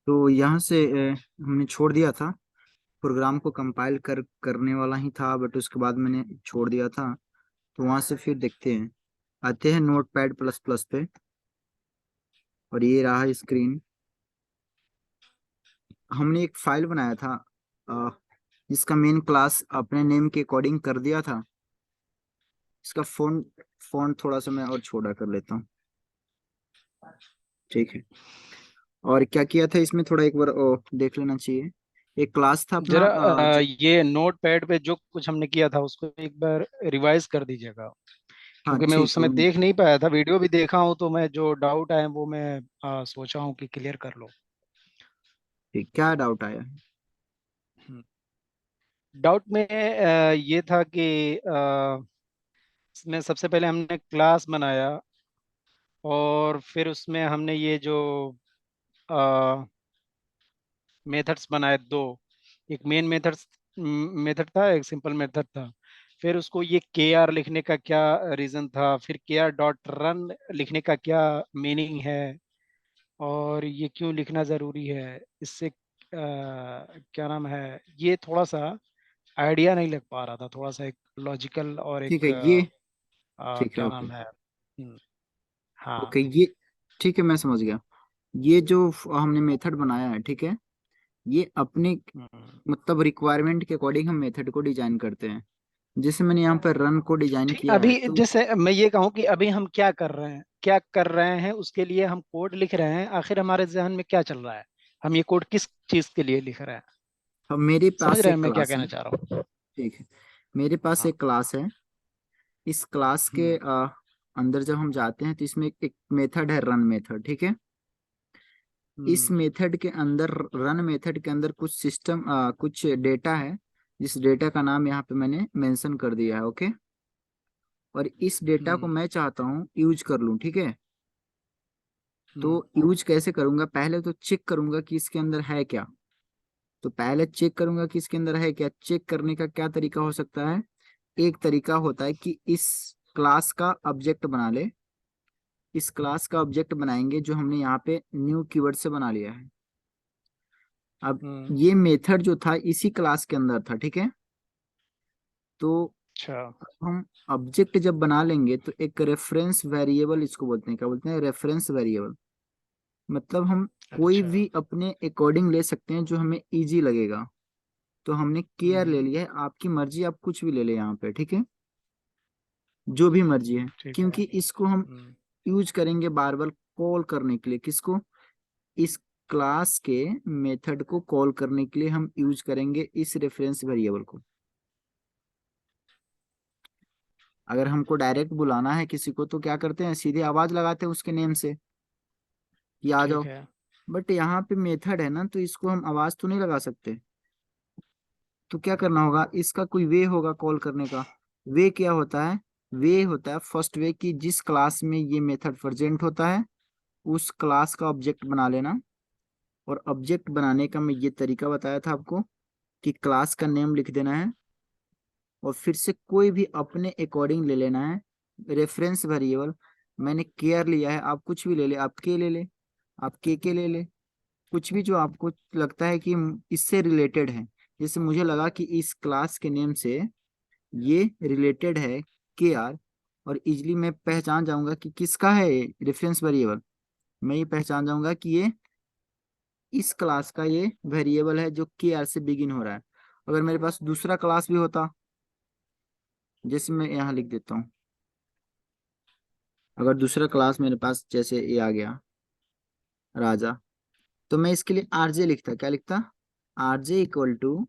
तो यहाँ से हमने छोड़ दिया था। प्रोग्राम को कंपाइल करने वाला ही था, बट उसके बाद मैंने छोड़ दिया था। तो वहां से फिर देखते हैं, आते हैं नोट पैड प्लस प्लस पे। और ये रहा स्क्रीन। हमने एक फाइल बनाया था, अ, जिसका मेन क्लास अपने नेम के अकॉर्डिंग कर दिया था। इसका फॉन्ट थोड़ा सा मैं और छोटा कर लेता हूँ। ठीक है। और क्या किया था इसमें, थोड़ा एक बार देख लेना चाहिए। एक क्लास था अपना, जरा ये नोट पैड पे जो कुछ हमने किया था उसको एक बार रिवाइज कर दीजिएगा, हाँ क्योंकि मैं उस ठीक है। समय देख नहीं पाया था। वीडियो भी देखा हूँ तो मैं जो डाउट आए वो मैं सोचा हूँ कि क्लियर कर लो। ठीक, क्या डाउट आया? डाउट में ये था कि इसमें सबसे पहले हमने क्लास बनाया, और फिर उसमें हमने ये जो मेथड्स बनाए दो। एक मेन मेथड था, एक सिंपल मेथड था। फिर उसको ये के आर लिखने का क्या रीजन था, फिर के आर डॉट रन लिखने का क्या मीनिंग है, और ये क्यों लिखना जरूरी है, इससे क्या नाम है, ये थोड़ा सा आइडिया नहीं लग पा रहा था। थोड़ा सा एक लॉजिकल और ठीक एक है ये। ठीक है, क्या ओके। नाम है। हाँ। ओके ये। ठीक है, मैं समझ गया। ये जो हमने मेथड बनाया है, ठीक है, ये अपने हम्म, मतलब रिक्वायरमेंट के अकॉर्डिंग हम मेथड को डिजाइन करते हैं। जैसे मैंने यहाँ पर रन को डिजाइन ठीक। किया है अभी तो। जैसे मैं ये कहूँ कि अभी हम क्या कर रहे हैं, क्या कर रहे हैं, उसके लिए हम कोड लिख रहे हैं, आखिर हमारे जहन में क्या चल रहा है, हम ये कोड किस चीज के लिए लिख रहे हैं। हम मेरे समझ पास रहे हैं एक मैं क्या क्लास है। कहना चाह रहा हूँ। ठीक है। मेरे पास हाँ। एक क्लास है। इस क्लास के हम्म। अंदर जब हम जाते हैं तो इसमें एक मेथड है, रन मेथड, ठीक है। इस हम्म। मेथड के अंदर, रन मेथड के अंदर कुछ सिस्टम, कुछ डेटा है। जिस डेटा का नाम यहाँ पे मैंने मेंशन कर दिया है, ओके। और इस डेटा को हम्म। मैं चाहता हूँ यूज कर लूँ, ठीक है। तो हम्म। यूज कैसे करूंगा, पहले तो चेक करूंगा कि इसके अंदर है क्या। तो पहले चेक करूंगा कि इसके अंदर है क्या। चेक करने का क्या तरीका हो सकता है? एक तरीका होता है कि इस क्लास का ऑब्जेक्ट बना ले। इस क्लास का ऑब्जेक्ट बनाएंगे जो हमने यहाँ पे न्यू कीवर्ड से बना लिया है। अब हम्म। ये मेथड जो था इसी क्लास के अंदर था, ठीक है। तो अच्छा। हम ऑब्जेक्ट जब बना लेंगे तो एक रेफरेंस वेरिएबल इसको बोलते हैं। क्या बोलते हैं? Reference variable. मतलब हम कोई अच्छा। भी अपने अकॉर्डिंग ले सकते हैं जो हमें इजी लगेगा। तो हमने केयर ले हम्म। लिया है, आपकी मर्जी, आप कुछ भी ले ले यहाँ पे, ठीक है। जो भी मर्जी है। ठीक है। क्योंकि इसको हम हम्म। यूज करेंगे बार बार कॉल करने के लिए। किसको? इस क्लास के मेथड को कॉल करने के लिए हम यूज करेंगे इस रेफरेंस वेरिएबल को। अगर हमको डायरेक्ट बुलाना है किसी को तो क्या करते हैं, सीधे आवाज लगाते हैं उसके नेम से कि आ ठीक जाओ। है। बट यहाँ पे मेथड है ना, तो इसको हम आवाज तो नहीं लगा सकते। तो क्या करना होगा, इसका कोई वे होगा कॉल करने का। वे क्या होता है? वे होता है फर्स्ट वे कि जिस क्लास में ये मेथड प्रेजेंट होता है उस क्लास का ऑब्जेक्ट बना लेना। और ऑब्जेक्ट बनाने का मैं ये तरीका बताया था आपको कि क्लास का नेम लिख देना है और फिर से कोई भी अपने अकॉर्डिंग ले लेना है रेफरेंस वेरिएबल। मैंने केयर लिया है, आप कुछ भी ले ले, आप के ले ले, आप के ले ले। कुछ भी जो आपको लगता है कि इससे रिलेटेड है। जैसे मुझे लगा कि इस क्लास के नेम से ये रिलेटेड है के आर, और इजली मैं पहचान जाऊंगा कि किसका है रेफरेंस वेरिएबल। मैं ये पहचान जाऊंगा कि ये इस क्लास का ये वेरिएबल है जो के आर से बिगिन हो रहा है। अगर मेरे पास दूसरा क्लास भी होता, जैसे मैं यहाँ लिख देता हूँ, अगर दूसरा क्लास मेरे पास जैसे ये आ गया राजा, तो मैं इसके लिए आरजे लिखता। क्या लिखता? आरजे इक्वल टू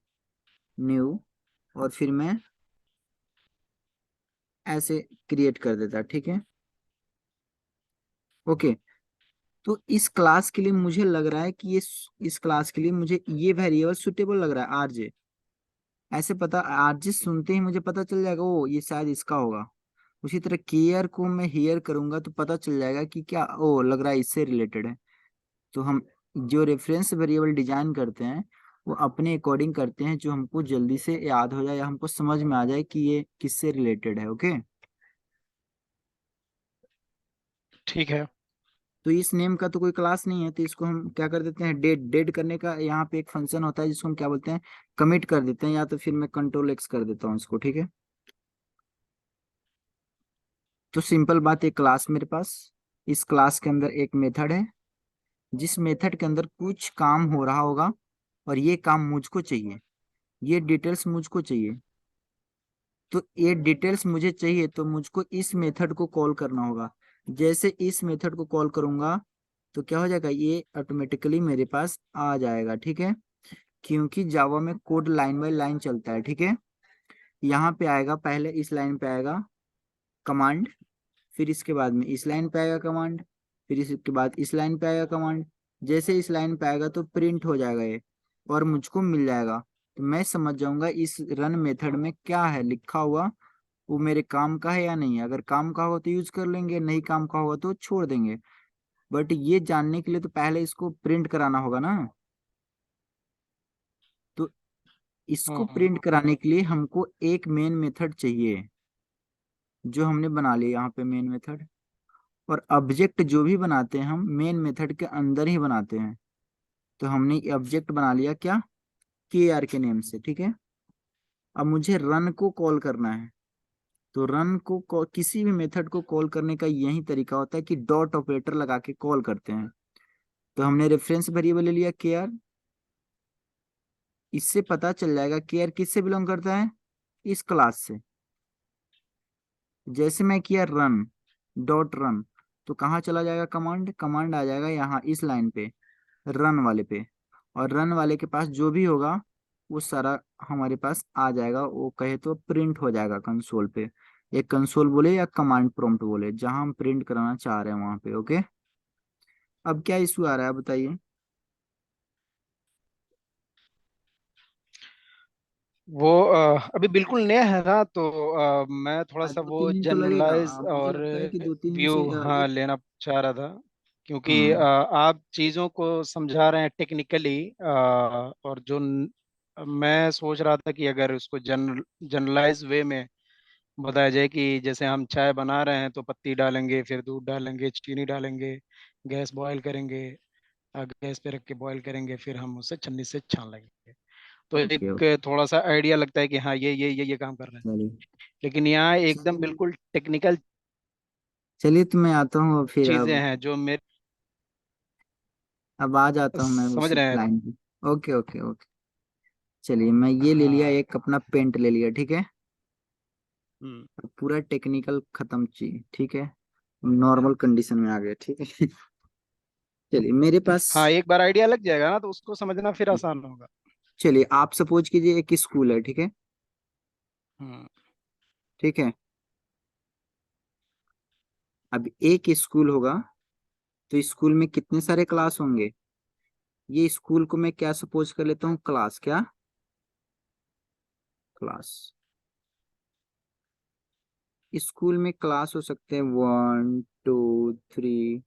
न्यू, और फिर मैं ऐसे क्रिएट कर देता, ठीक है। ओके। तो इस क्लास के लिए मुझे लग रहा है कि ये, इस क्लास के लिए मुझे ये वेरिएबल सुटेबल लग रहा है, आरजे। ऐसे पता, आरजे सुनते ही मुझे पता चल जाएगा ओ ये शायद इसका होगा। उसी तरह केयर को मैं हियर करूंगा तो पता चल जाएगा कि क्या ओ लग रहा है इससे रिलेटेड है। तो हम जो रेफरेंस वेरिएबल डिजाइन करते हैं वो अपने अकॉर्डिंग करते हैं जो हमको जल्दी से याद हो जाए या हमको समझ में आ जाए कि ये किससे रिलेटेड है, ओके। ठीक है। तो इस नेम का तो कोई क्लास नहीं है, तो इसको हम क्या कर देते हैं, डेड डेड करने का यहाँ पे एक फंक्शन होता है जिसको हम क्या बोलते हैं, कमिट कर देते हैं, या तो फिर मैं कंट्रोल एक्स कर देता हूँ इसको, ठीक है। तो सिंपल बात, एक क्लास मेरे पास, इस क्लास के अंदर एक मेथड है, जिस मेथड के अंदर कुछ काम हो रहा होगा और ये काम मुझको चाहिए, ये डिटेल्स मुझको चाहिए। तो ये डिटेल्स मुझे चाहिए तो मुझको इस मेथड को कॉल करना होगा। जैसे इस मेथड को कॉल करूंगा तो क्या हो जाएगा, ये ऑटोमेटिकली मेरे पास आ जाएगा, ठीक है। क्योंकि जावा में कोड लाइन बाय लाइन चलता है, ठीक है। यहाँ पे आएगा, पहले इस लाइन पे आएगा कमांड, फिर इसके बाद में इस लाइन पे आएगा कमांड, फिर इसके बाद इस लाइन पे आएगा कमांड। जैसे इस लाइन पे आएगा तो प्रिंट हो जाएगा ये, और मुझको मिल जाएगा। तो मैं समझ जाऊंगा इस रन मेथड में क्या है लिखा हुआ, वो मेरे काम का है या नहीं है। अगर काम का होगा तो यूज कर लेंगे, नहीं काम का होगा तो छोड़ देंगे। बट ये जानने के लिए तो पहले इसको प्रिंट कराना होगा ना। तो इसको हम्म। प्रिंट कराने के लिए हमको एक मेन मेथड चाहिए, जो हमने बना लिया यहाँ पे मेन मेथड। और ऑब्जेक्ट जो भी बनाते हैं हम मेन मेथड के अंदर ही बनाते हैं। तो हमने ऑब्जेक्ट बना लिया क्या, के आर के नेम से, ठीक है। अब मुझे रन को कॉल करना है। तो रन को किसी भी मेथड को कॉल करने का यही तरीका होता है कि डॉट ऑपरेटर लगा के कॉल करते हैं। तो हमने रेफरेंस वेरिएबल ले लिया के आर, इससे पता चल जाएगा के आर किससे बिलोंग करता है, इस क्लास से। जैसे मैं किया रन, डॉट रन, तो कहाँ चला जाएगा कमांड, कमांड आ जाएगा यहाँ इस लाइन पे, रन वाले पे। और रन वाले के पास जो भी होगा वो सारा हमारे पास आ जाएगा, वो कहे तो प्रिंट हो जाएगा कंसोल पे। एक कंसोल बोले या कमांड प्रॉम्प्ट बोले, जहां हम प्रिंट कराना चाह रहे हैं वहां पे, ओके। अब क्या इशू आ रहा है बताइए। वो अभी बिल्कुल नया है ना, तो मैं थोड़ा हाँ, सा दो वो तीन दिन तो लगेगा, जनरलाइज मुझे और लगता है कि 2 3 दिन व्यू से हाँ एक। लेना चाह रहा था, क्योंकि हाँ आप चीज़ों को समझा रहे हैं टेक्निकली, और जो मैं सोच रहा था कि अगर उसको जनरलाइज वे में बताया जाए कि जैसे हम चाय बना रहे हैं तो पत्ती डालेंगे, फिर दूध डालेंगे, चीनी डालेंगे, गैस बॉयल करेंगे, गैस पे रख के बॉयल करेंगे, फिर हम उसे छन्नी से छान लेंगे। तो ओके एक ओके, थोड़ा सा आइडिया लगता है कि हाँ ये काम कर रहे हैं। चलिए लेकिन यहाँ एकदम चलिए। बिल्कुल टेक्निकल चलिए तो मैं आता हूँ फिर चीजें अब। हैं जो मेरे अब आ जाता हूँ मैं समझ उस रहे हैं। लाइन पे। Okay okay okay. चलिए मैं ये ले लिया, हाँ। एक अपना पेंट ले लिया, ठीक है। हम्म। अब पूरा टेक्निकल खत्म चाहिए, ठीक है। नॉर्मल कंडीशन में आ गए, ठीक है। चलिए मेरे पास, हाँ, एक बार आइडिया लग जाएगा ना तो उसको समझना फिर आसान होगा। चलिए आप सपोज कीजिए एक स्कूल है, ठीक है। हम्म। ठीक है, अब एक स्कूल होगा, तो स्कूल में कितने सारे क्लास होंगे। ये स्कूल को मैं क्या सपोज कर लेता हूँ, क्लास, क्या, क्लास। स्कूल में क्लास हो सकते हैं 1 2 3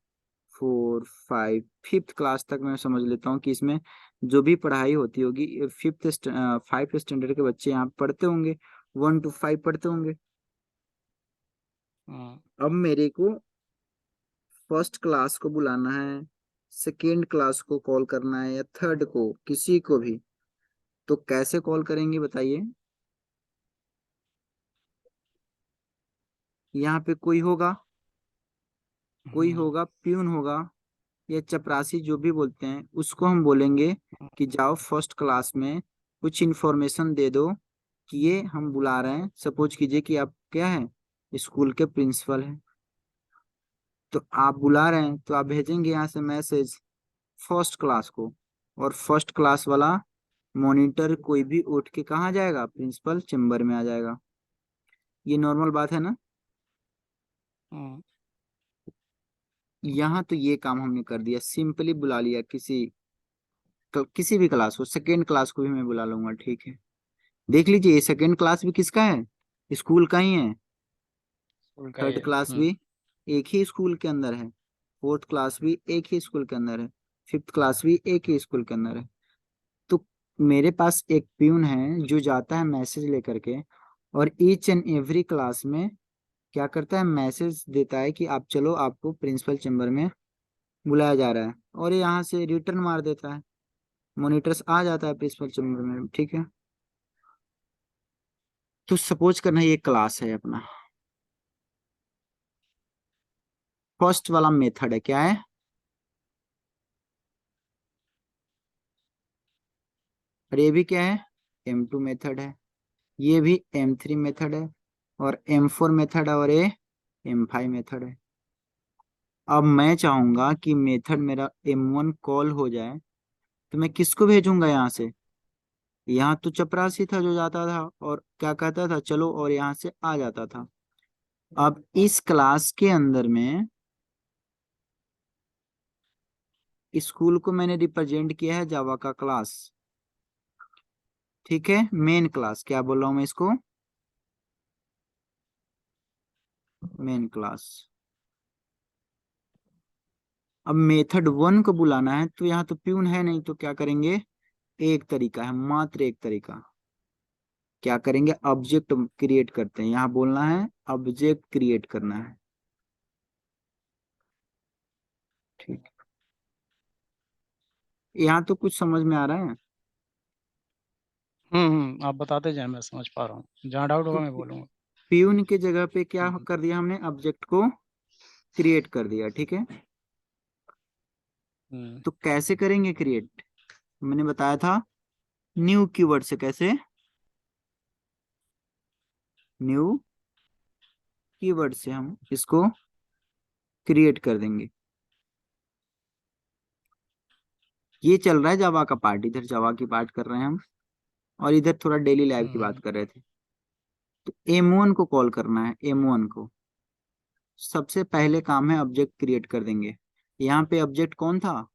4 5, फिफ्थ क्लास तक मैं समझ लेता हूँ कि इसमें जो भी पढ़ाई होती होगी, 5th स्टैंडर्ड के बच्चे यहाँ पढ़ते होंगे, 1 to 5 पढ़ते होंगे। हम्म। अब मेरे को फर्स्ट क्लास को बुलाना है, सेकेंड क्लास को कॉल करना है, या थर्ड को, किसी को भी, तो कैसे कॉल करेंगे बताइए। यहाँ पे कोई हम्म। होगा, प्यून होगा, या चपरासी, जो भी बोलते हैं उसको हम बोलेंगे कि जाओ फर्स्ट क्लास में कुछ इन्फॉर्मेशन दे दो, कि ये हम बुला रहे हैं। सपोज कीजिए कि आप क्या है, स्कूल के प्रिंसिपल हैं, तो आप बुला रहे हैं, तो आप भेजेंगे यहाँ से मैसेज फर्स्ट क्लास को। और फर्स्ट क्लास वाला मॉनिटर कोई भी उठ के कहाँ जाएगा, प्रिंसिपल चेम्बर में आ जाएगा। ये नॉर्मल बात है ना। हम्म। यहाँ तो ये काम हमने कर दिया, सिंपली बुला लिया, किसी भी क्लास हो, सेकेंड क्लास को भी मैं बुला लूंगा, ठीक है। देख लीजिए सेकेंड क्लास भी किसका है, स्कूल का ही है। स्कूल का ही थर्ड है। क्लास भी एक ही स्कूल के अंदर है, फोर्थ क्लास भी एक ही स्कूल के अंदर है, फिफ्थ क्लास भी एक ही स्कूल के अंदर है। तो मेरे पास एक प्यून है जो जाता है मैसेज लेकर के, और ईच एंड एवरी क्लास में क्या करता है, मैसेज देता है कि आप चलो, आपको प्रिंसिपल चेम्बर में बुलाया जा रहा है, और ये यहाँ से रिटर्न मार देता है, मॉनिटर्स आ जाता है प्रिंसिपल चैम्बर में, ठीक है। तो सपोज करना ये क्लास है अपना, फर्स्ट वाला मेथड है, क्या है, और ये भी क्या है, M2 मेथड है, ये भी M3 मेथड है, और M4 मेथड है, और ये M5 मेथड है। अब मैं चाहूंगा कि मेथड मेरा M1 कॉल हो जाए, तो मैं किसको भेजूंगा यहाँ से, यहाँ तो चपरासी था जो जाता था और क्या कहता था चलो, और यहाँ से आ जाता था। अब इस क्लास के अंदर में स्कूल को मैंने रिप्रेजेंट किया है जावा का क्लास, ठीक है, मेन क्लास, क्या बोल रहा हूं मैं इसको, मेन क्लास। अब मेथड 1 को बुलाना है, तो यहाँ तो प्यून है नहीं, तो क्या करेंगे, एक तरीका है, मात्र एक तरीका, क्या करेंगे, ऑब्जेक्ट क्रिएट करते हैं, यहाँ बोलना है ऑब्जेक्ट क्रिएट करना है, ठीक। यहाँ तो कुछ समझ में आ रहा है। आप बताते जाए, मैं समझ पा रहा हूँ, जहाँ डाउट तो होगा मैं बोलूंगा। प्यून की जगह पे क्या हम्म कर दिया हमने, ऑब्जेक्ट को क्रिएट कर दिया, ठीक है। हम्म तो कैसे करेंगे क्रिएट, मैंने बताया था न्यू कीवर्ड से, कैसे, न्यू कीवर्ड से हम इसको क्रिएट कर देंगे। ये चल रहा है जावा का पार्ट, इधर जावा की बात कर रहे हैं हम, और इधर थोड़ा डेली लाइफ की बात हम्म कर रहे थे। तो M1 को कॉल करना है, M1 को सबसे पहले काम है ऑब्जेक्ट क्रिएट कर देंगे। यहाँ पे ऑब्जेक्ट कौन था,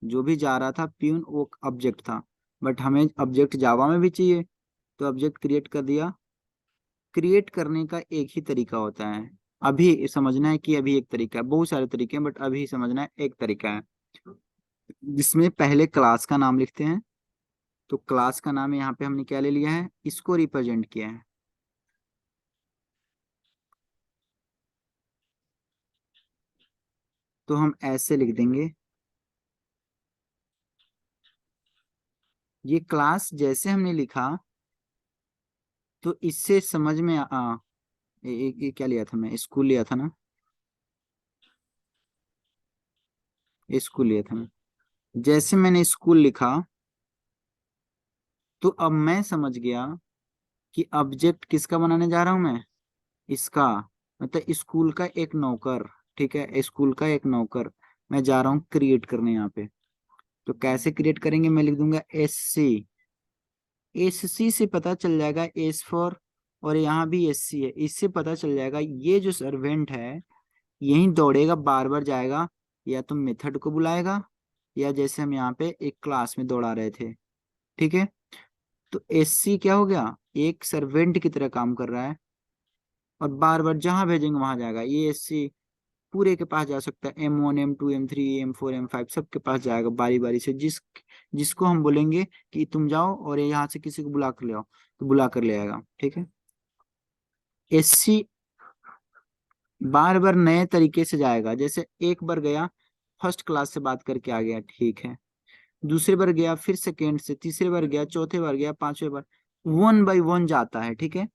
जो भी जा रहा था प्यून, वो ऑब्जेक्ट था, बट हमें ऑब्जेक्ट जावा में भी चाहिए, तो ऑब्जेक्ट क्रिएट कर दिया। क्रिएट करने का एक ही तरीका होता है, अभी समझना है कि अभी एक तरीका है, बहुत सारे तरीके हैं बट अभी समझना है एक तरीका है, जिसमें पहले क्लास का नाम लिखते हैं। तो क्लास का नाम यहाँ पे हमने क्या ले लिया है, इसको रिप्रेजेंट किया है, तो हम ऐसे लिख देंगे। ये क्लास जैसे हमने लिखा, तो इससे समझ में ये क्या लिया था, मैं स्कूल लिया था ना, स्कूल लिया था मैं, जैसे मैंने स्कूल लिखा, तो अब मैं समझ गया कि ऑब्जेक्ट किसका बनाने जा रहा हूं मैं, इसका, मतलब स्कूल का एक नौकर, ठीक है, स्कूल का एक नौकर मैं जा रहा हूँ क्रिएट करने यहाँ पे। तो कैसे क्रिएट करेंगे, मैं लिख दूंगा SC, SC से पता चल जाएगा एस फॉर, और यहाँ भी SC है, इससे पता चल जाएगा ये जो सर्वेंट है यहीं दौड़ेगा, बार बार जाएगा, या तो मेथड को बुलाएगा, या जैसे हम यहाँ पे एक क्लास में दौड़ा रहे थे, ठीक है। तो SC क्या हो गया, एक सर्वेंट की तरह काम कर रहा है, और बार बार जहां भेजेंगे वहां जाएगा। ये SC पूरे के पास जा सकता है, M1 M2 M3 M4 M5 सबके पास जाएगा बारी बारी से, जिसको हम बोलेंगे कि तुम जाओ और यहाँ से किसी को बुला कर ले आओ, तो बुला कर ले आएगा, ठीक है। SC बार बार नए तरीके से जाएगा, जैसे एक बार गया फर्स्ट क्लास से बात करके आ गया, ठीक है, दूसरे बार गया, फिर सेकेंड से, तीसरे बार गया, चौथे बार गया, पांचवे बार, वन बाय वन जाता है, ठीक है,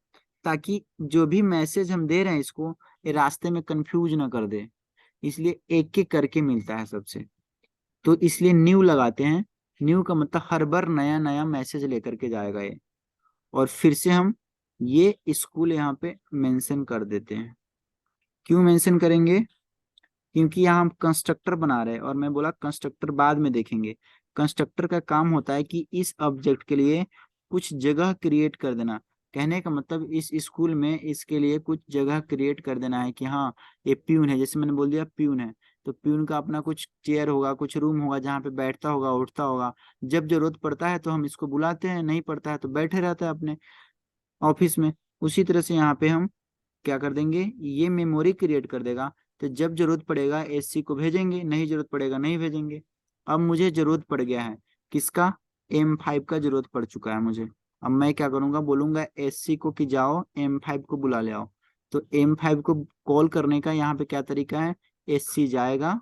ताकि जो भी मैसेज हम दे रहे हैं इसको, ये रास्ते में कंफ्यूज ना कर दे, इसलिए एक एक करके मिलता है सबसे। तो इसलिए न्यू लगाते हैं, न्यू का मतलब हर बार नया नया मैसेज लेकर के जाएगा ये। और फिर से हम ये स्कूल यहाँ पे मेंशन कर देते हैं, क्यों मेंशन करेंगे, क्योंकि यहाँ हम कंस्ट्रक्टर बना रहे हैं, और मैं बोला कंस्ट्रक्टर बाद में देखेंगे। कंस्ट्रक्टर का काम होता है कि इस ऑब्जेक्ट के लिए कुछ जगह क्रिएट कर देना, कहने का मतलब इस स्कूल में इसके लिए कुछ जगह क्रिएट कर देना है कि हाँ ये प्यून है, जैसे मैंने बोल दिया प्यून है, तो प्यून का अपना कुछ चेयर होगा, कुछ रूम होगा जहाँ पे बैठता होगा, उठता होगा, जब जरूरत पड़ता है तो हम इसको बुलाते हैं, नहीं पड़ता है तो बैठे रहता है अपने ऑफिस में। उसी तरह से यहाँ पे हम क्या कर देंगे, ये मेमोरी क्रिएट कर देगा, तो जब जरूरत पड़ेगा SC को भेजेंगे, नहीं जरूरत पड़ेगा नहीं भेजेंगे। अब मुझे जरूरत पड़ गया है किसका, M5 का जरूरत पड़ चुका है मुझे। अब मैं क्या करूंगा, बोलूंगा SC को कि जाओ M5 को बुला ले आओ। तो M5 को कॉल करने का यहाँ पे क्या तरीका है, SC जाएगा,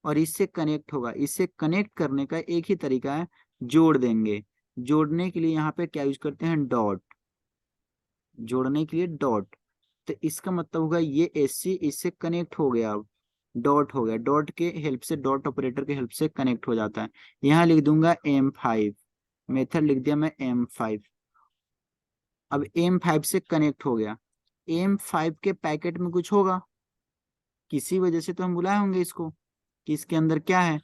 और इससे कनेक्ट होगा। इससे कनेक्ट करने का एक ही तरीका है, जोड़ देंगे। जोड़ने के लिए यहाँ पे क्या यूज करते हैं, डॉट। जोड़ने के लिए डॉट। तो इसका मतलब होगा ये एस सी इससे कनेक्ट हो गया, अब डॉट हो गया, डॉट के हेल्प से, डॉट ऑपरेटर के हेल्प से कनेक्ट हो जाता है। यहाँ लिख दूंगा M5, मेथड लिख दिया मैं M5। अब M5 से कनेक्ट हो गया। M5 के पैकेट में कुछ होगा, किसी वजह से तो हम बुलाए होंगे इसको कि इसके अंदर क्या है।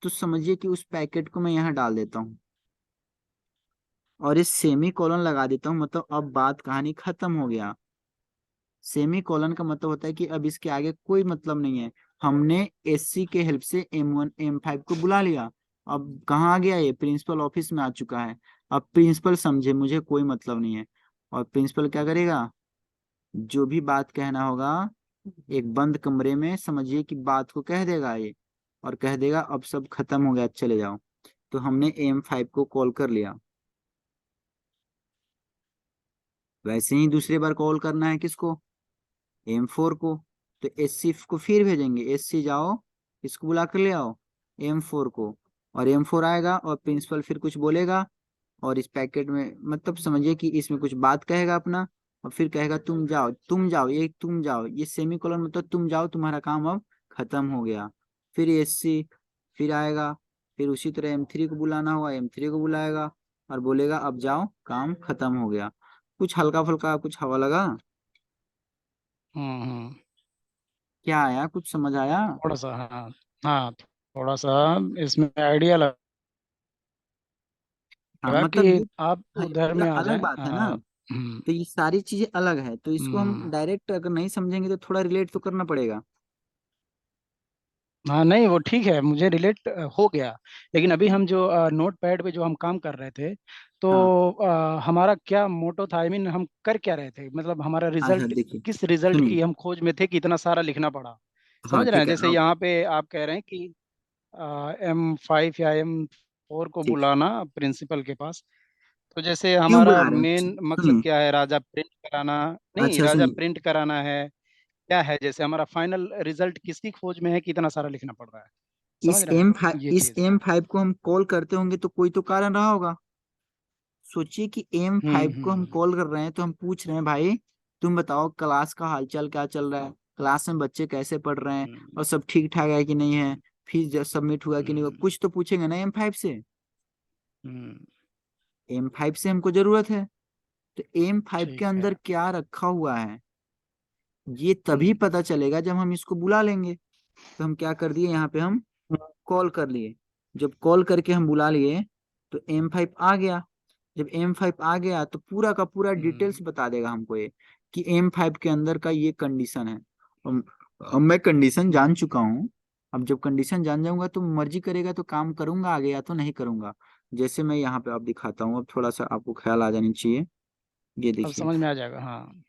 तो समझिए कि उस पैकेट को मैं यहाँ डाल देता हूँ और इस सेमी कॉलन लगा देता हूँ, मतलब अब बात कहानी खत्म हो गया। सेमी कॉलन का मतलब होता है कि अब इसके आगे कोई मतलब नहीं है। हमने एससी के हेल्प से M1 M5 को बुला लिया। अब कहाँ आ गया, ये प्रिंसिपल ऑफिस में आ चुका है। अब प्रिंसिपल समझे, मुझे कोई मतलब नहीं है। और प्रिंसिपल क्या करेगा, जो भी बात कहना होगा एक बंद कमरे में समझिए कि बात को कह देगा ये, और कह देगा अब सब खत्म हो गया, चले जाओ। तो हमने M5 को कॉल कर लिया। वैसे ही दूसरी बार कॉल करना है किसको, M4 को। तो SC को फिर भेजेंगे, SC जाओ इसको बुला कर ले आओ, M4 को। और M4 आएगा और प्रिंसिपल फिर कुछ बोलेगा, और इस पैकेट में मतलब समझिए कि इसमें कुछ बात कहेगा अपना, और फिर कहेगा तुम जाओ, तुम जाओ, ये तुम जाओ, ये सेमी कोलन मतलब तुम जाओ, तुम्हारा काम अब खत्म हो गया। फिर SC फिर आएगा, फिर उसी तरह M3 को बुलाना होगा, M3 को बुलाएगा और बोलेगा अब जाओ, काम खत्म हो गया। कुछ हल्का फुल्का कुछ हवा लगा, हम्म। क्या आया, कुछ समझ आया। थोड़ा सा, हाँ। हाँ, थोड़ा सा इसमें आइडिया हाँ लगा मतलब कि ये, आप हाँ ये उधर पूरा में आ अलग जाए। बात है ना। हम्म। तो ये सारी चीजें अलग है, तो इसको हम हम्म। डायरेक्ट अगर नहीं समझेंगे तो थोड़ा रिलेट तो करना पड़ेगा। हाँ, नहीं वो ठीक है, मुझे रिलेट हो गया। लेकिन अभी हम जो नोट पैड पे जो हम काम कर रहे थे, तो हाँ हमारा क्या मोटो था, आई मीन हम कर क्या रहे थे, मतलब हमारा अच्छा रिजल्ट, देखिए, किस रिजल्ट सुनिए। की हम खोज में थे कि इतना सारा लिखना पड़ा। हाँ समझ रहे ठीक हैं, है, जैसे अब यहाँ पे आप कह रहे हैं कि M5 या M4 को ठीक, बुलाना प्रिंसिपल के पास। तो जैसे क्यों हमारा बुला रहे हैं, मेन मकसद सुनिए। क्या है, राजा प्रिंट कराना? नहीं, अच्छा राजा सुनिए, प्रिंट कराना है, क्या है, जैसे हमारा फाइनल रिजल्ट किसकी खोज में है कि इतना सारा लिखना पड़ रहा है? समझ रहे हैं ये इस चीज? M5 को हम कॉल करते होंगे तो कोई तो कारण रहा होगा। सोचिए कि M5 को हम हम्म। कॉल कर रहे हैं तो हम पूछ रहे हैं भाई तुम बताओ क्लास का हालचाल क्या चल रहा है, क्लास में बच्चे कैसे पढ़ रहे हैं, हम्म। और सब ठीक ठाक है कि नहीं है, फीस सबमिट हुआ कि नहीं हुआ, हम्म। कुछ तो पूछेंगे ना M5 से। हम्म। M5 से हमको जरूरत है। तो M5 के ठीक है। अंदर क्या रखा हुआ है, ये तभी हम्म। पता चलेगा जब हम इसको बुला लेंगे। तो हम क्या कर दिए, यहाँ पे हम कॉल कर लिए। जब कॉल करके हम बुला लिए तो M5 आ गया। जब M5 आ गया तो पूरा का पूरा डिटेल्स हम्म। बता देगा हमको ये कि M5 के अंदर का ये कंडीशन है। अब अब मैं कंडीशन जान चुका हूँ। अब जब कंडीशन जान जाऊंगा तो मर्जी करेगा तो काम करूंगा आगे, या तो नहीं करूंगा। जैसे मैं यहाँ पे आप दिखाता हूँ, अब थोड़ा सा आपको ख्याल आ जानी चाहिए। ये अब देखिए, समझ में आ जाएगा, हाँ।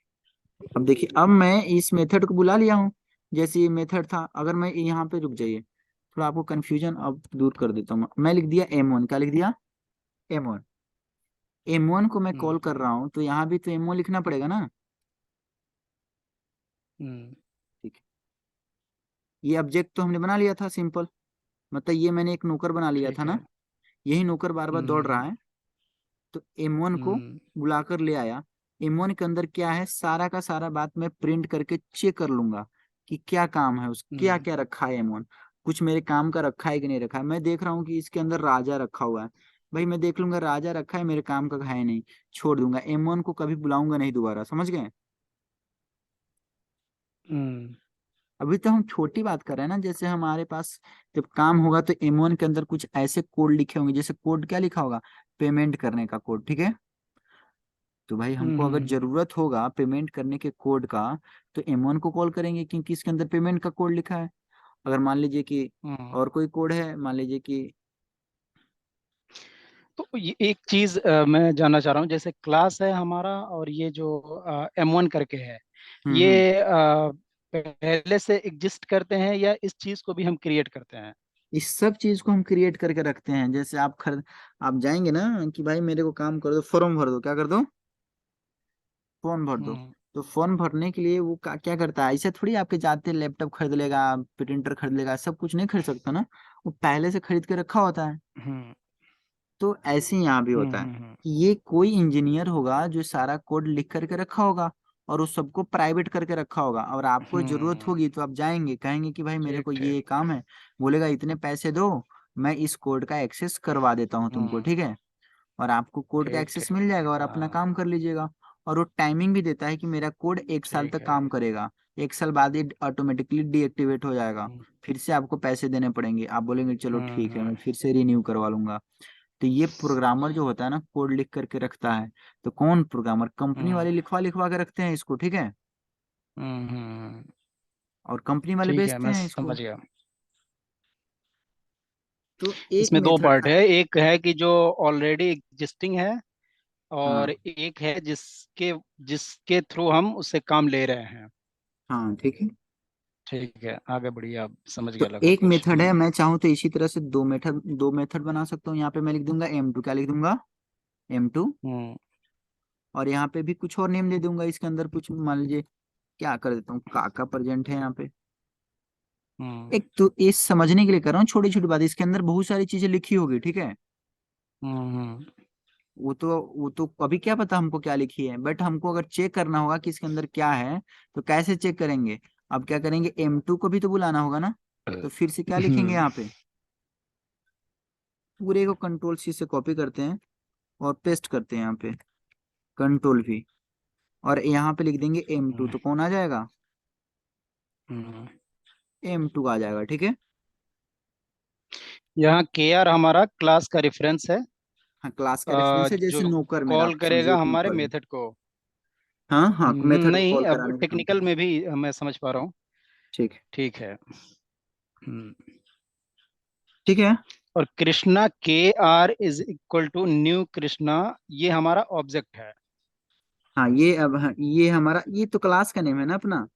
अब देखिए, अब मैं इस मेथड को बुला लिया हूँ। जैसे ये मेथड था, अगर मैं यहाँ पे रुक जाइए, थोड़ा आपको कंफ्यूजन अब दूर कर देता हूँ। मैं लिख दिया M1, क्या लिख दिया, M1। M1 को मैं कॉल हम्म। कर रहा हूँ तो यहाँ भी तो M1 लिखना पड़ेगा ना। हम्म। ठीक है, ये ऑब्जेक्ट तो हमने बना लिया था सिंपल, मतलब ये मैंने एक नौकर बना लिया था ठीक ना। है। यही नौकर बार बार दौड़ रहा हम्म। है। तो M1 को हम्म। बुलाकर ले आया। M1 के अंदर क्या है, सारा का सारा बात मैं प्रिंट करके चेक कर लूंगा कि क्या काम है, उस क्या हम्म। क्या रखा है M1, कुछ मेरे काम का रखा है कि नहीं रखा है। मैं देख रहा हूँ कि इसके अंदर राजा रखा हुआ है, भाई मैं देख लूंगा राजा रखा है, मेरे काम का है नहीं, छोड़ दूंगा। M1 को कभी बुलाऊंगा नहीं दोबारा, समझ गए। हम्म। अभी तो हम छोटी बात कर रहे हैं ना, जैसे हमारे पास जब काम होगा तो M1 के अंदर कुछ ऐसे कोड लिखे होंगे, जैसे कोड क्या लिखा होगा, पेमेंट करने का कोड, ठीक है। तो भाई हमको अगर हम्म। जरूरत होगा पेमेंट करने के कोड का तो M1 को कॉल करेंगे, क्योंकि इसके अंदर पेमेंट का कोड लिखा है। अगर मान लीजिए कि हम्म। और कोई कोड है, मान लीजिए कि, तो ये एक चीज मैं जानना चाह रहा हूँ, जैसे क्लास है हमारा और ये जो M1 करके है, हम्म, ये पहले से एग्जिस्ट करते हैं या इस चीज को भी हम क्रिएट करते हैं? इस सब चीज को हम क्रिएट करके रखते हैं। जैसे आप जाएंगे ना कि भाई मेरे को काम कर दो, फॉर्म भर दो, क्या कर दो, फॉर्म भर दो। तो फॉर्म भरने के लिए वो क्या करता है, ऐसे थोड़ी आपके जाते लैपटॉप खरीद लेगा, प्रिंटर खरीद लेगा, सब कुछ नहीं खरीद सकता ना, वो पहले से खरीद के रखा होता है। हम्म तो ऐसे ही यहाँ भी हम्म होता है हम्म कि ये कोई इंजीनियर होगा जो सारा कोड लिख करके रखा होगा और उस सबको प्राइवेट करके रखा होगा, और आपको जरूरत हम्म, होगी तो आप जाएंगे, कहेंगे कि भाई मेरे ठीक को ठीक। ये काम है, बोलेगा इतने पैसे दो, मैं इस कोड का एक्सेस करवा देता हूँ तुमको, हम्म, ठीक है। और आपको कोड का ठीक एक्सेस ठीक। मिल जाएगा और अपना हाँ, काम कर लीजिएगा। और वो टाइमिंग भी देता है कि मेरा कोड 1 साल ठीक तक है। काम करेगा, 1 साल बाद ये ऑटोमेटिकली डीएक्टिवेट हो जाएगा, हम्म फिर से आपको पैसे देने पड़ेंगे, आप बोलेंगे चलो ठीक है हम्म मैं फिर से रिन्यू करवा लूंगा। तो ये प्रोग्रामर जो होता है ना, कोड लिख करके रखता है। तो कौन प्रोग्रामर, कंपनी हम्म वाले लिखवा लिखवा के रखते हैं इसको, ठीक है, हम्म। और कंपनी वाले ठीक है, बेचते मैं हैं इसको। समझ गया। तो एक इसमें दो मेथड पार्ट था। है, एक है कि जो ऑलरेडी एग्जिस्टिंग है, और हाँ एक है जिसके जिसके थ्रू हम उससे काम ले रहे हैं। हाँ ठीक है। ठीक है, आगे बढ़िए, आप समझ तो गया लगभग एक कुछ। मेथड है, मैं चाहूँ तो इसी तरह से दो मेथड बना सकता हूँ। यहाँ पे मैं लिख दूंगा M2, क्या लिख दूंगा, M2। हम्म और यहाँ पे भी कुछ और नेम दे दूंगा, इसके अंदर कुछ मान लीजिए क्या कर देता हूँ, काका प्रेजेंट है यहाँ पे। हम्म एक तो ये समझने के लिए कर रहा हूँ, छोटी छोटी बात, इसके अंदर बहुत सारी चीजें लिखी होगी, ठीक है। हम्म वो तो अभी क्या पता हमको क्या लिखी है, बट हमको अगर चेक करना होगा कि इसके अंदर क्या है, तो कैसे चेक करेंगे। अब क्या करेंगे, M2 को भी तो बुलाना होगा ना, तो फिर से क्या लिखेंगे हम्म यहाँ पे, पूरे को Ctrl+C से कॉपी करते हैं और पेस्ट करते हैं यहाँ पे, Ctrl+V, और यहाँ पे लिख देंगे M2, हम्म तो कौन आ जाएगा, हम्म। M2 आ जाएगा, ठीक है। यहाँ के आर हमारा क्लास का रेफरेंस है, हाँ क्लास का रेफरेंस है, जो जैसे नौकर मेरा, कॉल आप समझिए करेगा एक हमारे नौकर है। मेथड को। हाँ हाँ, मेथड को नहीं, कॉल अब कराने का काम टेक्निकल करता है। में भी मैं समझ पा रहा हूँ। ठीक है। ठीक है। हम्म। ठीक है। और कृष्णा KR = न्यू कृष्णा, ये हमारा ऑब्जेक्ट है। हाँ ये अब, हाँ, ये हमारा, ये तो क्लास का नेम है ना अपना।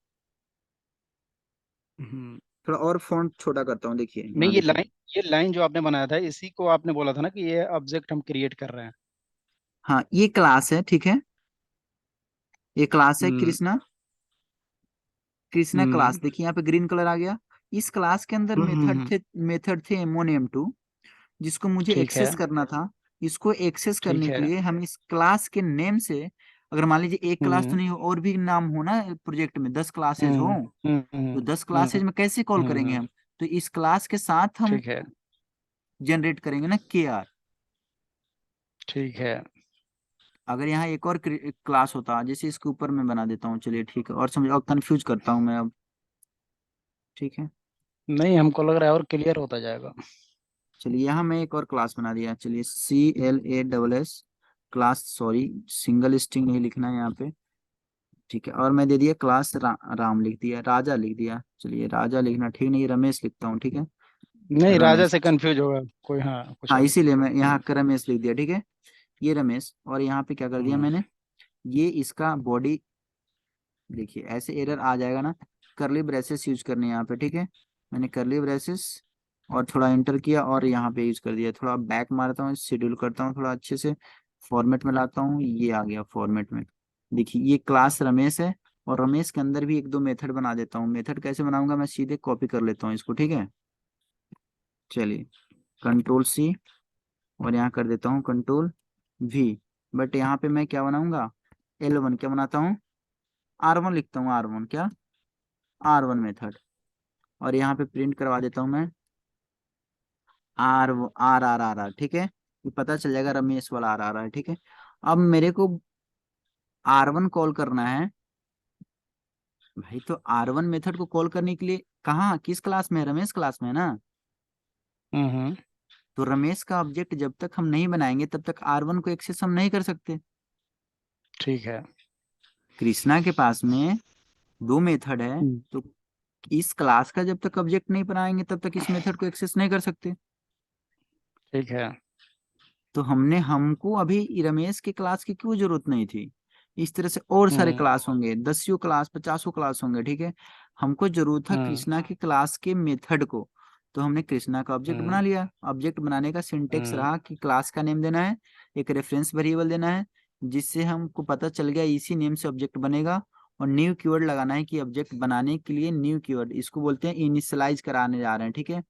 हम्म। थोड़ा और फॉन्ट छोटा करता हूँ, देखिए नहीं, यहाँ देखिए। ये लाइन जो आपने बनाया था, इसी को आपने बोला था ना कि ये ऑब्जेक्ट हम क्रिएट कर रहे हैं। हाँ ये क्लास है, ठीक है, ये क्लास है हम्म कृष्णा। कृष्णा क्लास, हम्म देखिए यहाँ पे ग्रीन कलर आ गया। इस क्लास के अंदर हम्म। मेथड थे M1 M2, जिसको मुझे ठीक है। एक्सेस करना था। इसको एक्सेस ठीक करने के है। लिए हम इस क्लास के नेम से, अगर मान लीजिए एक क्लास तो हम्म नहीं हो, और भी नाम हो ना प्रोजेक्ट में, 10 क्लासेज हो, हम्म तो हम्म 10 क्लासेज हम्म में कैसे कॉल करेंगे हम्म। हम। तो इस क्लास के साथ हम ठीक है। जनरेट करेंगे ना KR। ठीक है। अगर यहाँ एक और क्लास होता, जैसे इसके ऊपर मैं बना देता हूँ, चलिए ठीक है, और समझ, और कंफ्यूज करता हूँ मैं अब, ठीक है। नहीं, हमको लग रहा है और क्लियर होता जाएगा। चलिए यहाँ मैं एक और क्लास बना दिया, चलिए CLASS class, sorry single string नहीं लिखना है यहाँ पे, ठीक है। और मैं दे दिया क्लास राम लिख दिया, राजा लिख दिया, चलिए राजा लिखना ठीक नहीं, रमेश लिखता हूँ, ठीक है। नहीं, राजा रमेश, से कंफ्यूज होगा कोई, हाँ कुछ हाँ और। इसीलिए मैं यहाँ रमेश लिख दिया, ठीक है। ये रमेश, और यहाँ पे क्या कर दिया हम्म मैंने, ये इसका बॉडी, देखिए ऐसे एरर आ जाएगा ना, करली ब्रेसेस यूज करने हैं यहाँ पे, ठीक है। मैंने करली ब्रेसेस और थोड़ा इंटर किया और यहाँ पे यूज कर दिया, थोड़ा बैक मारता हूँ, शेड्यूल करता हूँ थोड़ा अच्छे से, फॉर्मेट में लाता हूँ, ये आ गया फॉर्मेट में। देखिए ये क्लास रमेश है, और रमेश के अंदर भी एक दो मेथड बना देता हूँ। मेथड कैसे बनाऊंगा, मैं सीधे कॉपी कर लेता हूँ इसको, ठीक है। चलिए Ctrl+C, और यहाँ कर देता हूँ Ctrl+V, बट यहाँ पे मैं क्या बनाऊंगा, L1 क्या बनाता हूँ, R1 लिखता हूँ, R1 क्या, R1 मेथड, और यहाँ पे प्रिंट करवा देता हूँ मैं R, ठीक है, ये पता चल जाएगा रमेश वाला R है, ठीक है। अब मेरे को R1 कॉल करना है, भाई तो R1 मेथड को कॉल करने के लिए कहाँ, किस क्लास में है, रमेश क्लास में है ना। हम्म। तो रमेश का ऑब्जेक्ट जब तक हम नहीं बनाएंगे तब तक R1 को एक्सेस हम नहीं कर सकते। ठीक है। कृष्णा के पास में दो मेथड है, हम्म, तो इस क्लास का जब तक ऑब्जेक्ट नहीं बनाएंगे तब तक इस मेथड को एक्सेस नहीं कर सकते। ठीक है। तो हमको अभी रमेश के क्लास की क्यों जरूरत नहीं थी। इस तरह से और सारे हम्म क्लास होंगे, 10 क्लास 50 क्लास होंगे, ठीक है। हमको जरूरत था हम्म कृष्णा के क्लास के मेथड को, तो हमने कृष्णा का ऑब्जेक्ट बना हम्म लिया। ऑब्जेक्ट बनाने का सिंटेक्स हम्म रहा कि क्लास का नेम देना है, एक रेफरेंस वेरिएबल देना है, जिससे हमको पता चल गया इसी नेम से ऑब्जेक्ट बनेगा, और न्यू कीवर्ड लगाना है कि ऑब्जेक्ट बनाने के लिए न्यू कीवर्ड, इसको बोलते हैं इनिशियलाइज कराने जा रहे हैं, ठीक है।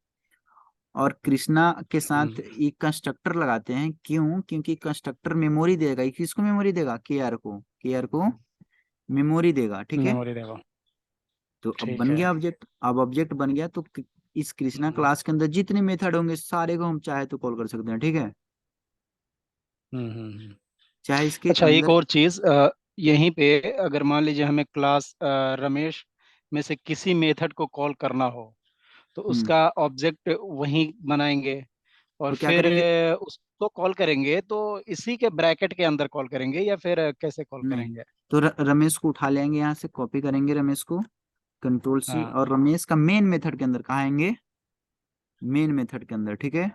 और कृष्णा के साथ एक कंस्ट्रक्टर लगाते हैं, क्यों? क्योंकि कंस्ट्रक्टर मेमोरी देगा। ये किसको मेमोरी देगा? केआर को मेमोरी देगा, ठीक है। मेमोरी देगा। तो अब ठीक बन है। गया ऑब्जेक्ट, अब ऑब्जेक्ट बन गया तो इस कृष्णा हम्म क्लास के अंदर जितने मेथड होंगे सारे को हम चाहे तो कॉल कर सकते हैं, ठीक है। हम्म। चाहे इसके अच्छा, एक अंदर और चीज, यहीं पे अगर मान लीजिए हमें क्लास रमेश में से किसी मेथड को कॉल करना हो, तो हम्म उसका ऑब्जेक्ट वहीं बनाएंगे, और तो क्या फिर करेंगे? उसको कॉल करेंगे तो इसी के ब्रैकेट के अंदर कॉल करेंगे, या फिर कैसे कॉल नहीं, करेंगे? तो रमेश को उठा लेंगे, यहाँ से कॉपी करेंगे रमेश को, कंट्रोल सी, हाँ। और रमेश का मेन मेथड के अंदर कहाँ आएंगे? मेन मेथड के अंदर, ठीक है।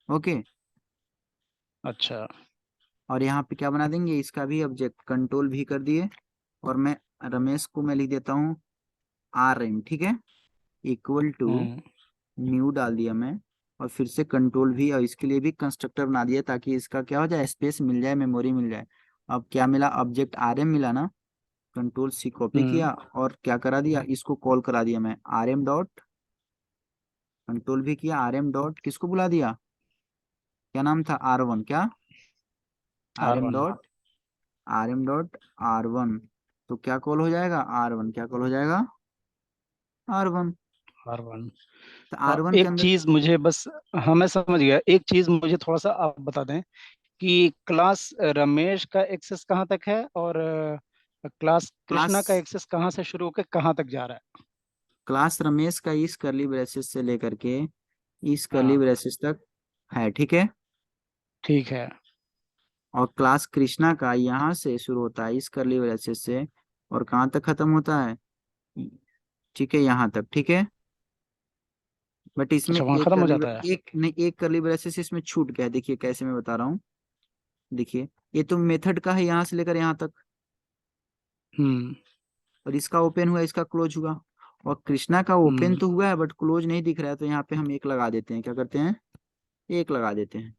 ओके। अच्छा। और यहाँ पे क्या बना देंगे? इसका भी ऑब्जेक्ट कंट्रोल भी कर दिए, और मैं रमेश को मैं लिख देता हूँ RM, ठीक है, इक्वल टू हम्म न्यू डाल दिया मैं, और फिर से कंट्रोल भी, और इसके लिए भी कंस्ट्रक्टर बना दिया ताकि इसका क्या हो जाए, स्पेस मिल जाए, मेमोरी मिल जाए। अब क्या मिला? ऑब्जेक्ट RM मिला ना। कंट्रोल C कॉपी हम्म किया और क्या करा दिया, इसको कॉल करा दिया मैं, RM डॉट, कंट्रोल भी किया, RM डॉट किसको बुला दिया? क्या नाम था? R1, क्या? Are RM one dot, R1, तो क्या कॉल हो जाएगा? R1 क्या कॉल हो जाएगा? R1। आर वन तो R1 के एक अंदर, चीज मुझे बस, हाँ मैं समझ गया, एक चीज मुझे थोड़ा सा आप बता दें कि क्लास रमेश का एक्सेस कहाँ तक है, और क्लास क्लास कृष्णा का एक्सेस कहाँ से शुरू होकर कहाँ तक जा रहा है? क्लास रमेश का इस करली ब्रेसेस से लेकर के इस करली हाँ। ब्रेसेस तक है, ठीक है। ठीक है। और क्लास कृष्णा का यहाँ से शुरू होता है इस करली ब्रेसेस से, और कहाँ तक खत्म होता है, ठीक है, यहाँ तक, ठीक है। बट इसमें अच्छा, वहाँ खत्म हो जाता है। एक नहीं, एक करली ब्रेसेस इसमें छूट गया है, देखिए कैसे मैं बता रहा हूँ। देखिए, ये तो मेथड का है यहाँ से लेकर यहाँ तक, हम्म और इसका ओपन हुआ, इसका क्लोज हुआ। और कृष्णा का ओपन हम्म। तो हुआ है बट क्लोज नहीं दिख रहा है, तो यहाँ पे हम एक लगा देते हैं, क्या करते हैं, एक लगा देते हैं।